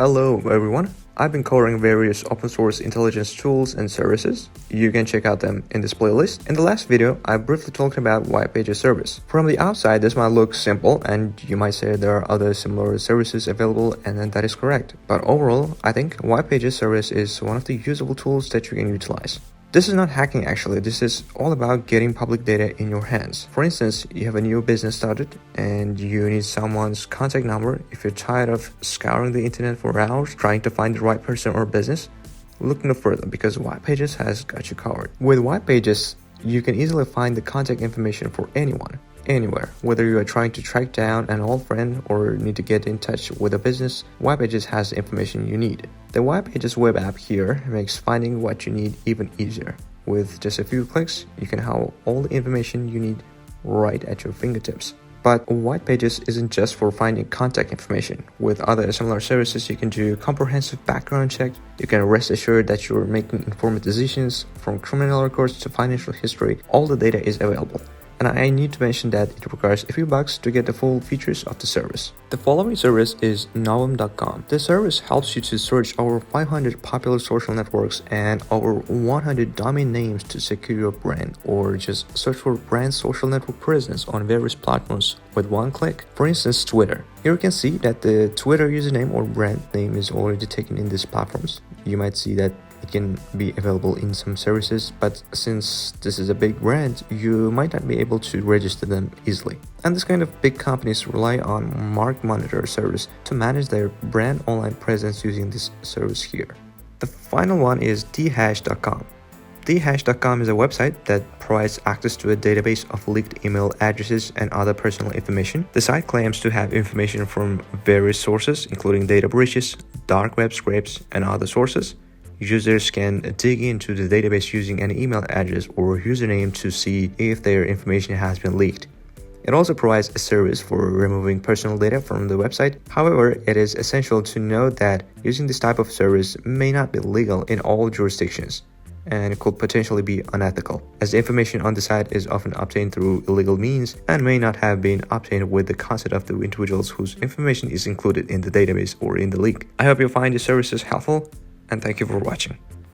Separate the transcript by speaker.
Speaker 1: Hello everyone, I've been covering various open source intelligence tools and services. You can check out them in this playlist. In the last video, I briefly talked about white pages service. From the outside, this might look simple and you might say there are other similar services available, and then that is correct. But overall, I think white pages service is one of the usable tools that you can utilize. This is not hacking actually, this is all about getting public data in your hands. For instance, you have a new business started and you need someone's contact number. If you're tired of scouring the internet for hours trying to find the right person or business, look no further because White Pages has got you covered. With White Pages, you can easily find the contact information for anyone, anywhere. Whether you are trying to track down an old friend or need to get in touch with a business, White Pages has the information you need. The White Pages web app here makes finding what you need even easier. With just a few clicks, you can have all the information you need right at your fingertips. But White Pages isn't just for finding contact information. With other similar services, you can do comprehensive background check. You can rest assured that you're making informed decisions. From criminal records to financial history, all the data is available. And I need to mention that it requires a few bucks to get the full features of the service. The following service is Knowem.com. This service helps you to search over 500 popular social networks and over 100 domain names to secure your brand, or just search for brand social network presence on various platforms with one click. For instance, Twitter. Here you can see that the Twitter username or brand name is already taken in these platforms. You might see that it can be available in some services, but since this is a big brand, you might not be able to register them easily. And this kind of big companies rely on Mark Monitor service to manage their brand online presence using this service here. The final one is Dehashed.com. Dehashed.com is a website that provides access to a database of leaked email addresses and other personal information. The site claims to have information from various sources, including data breaches, dark web scrapes, and other sources. Users can dig into the database using an email address or username to see if their information has been leaked. It also provides a service for removing personal data from the website. However, it is essential to note that using this type of service may not be legal in all jurisdictions, and it could potentially be unethical, as the information on the site is often obtained through illegal means and may not have been obtained with the consent of the individuals whose information is included in the database or in the leak. I hope you find these services helpful, and thank you for watching.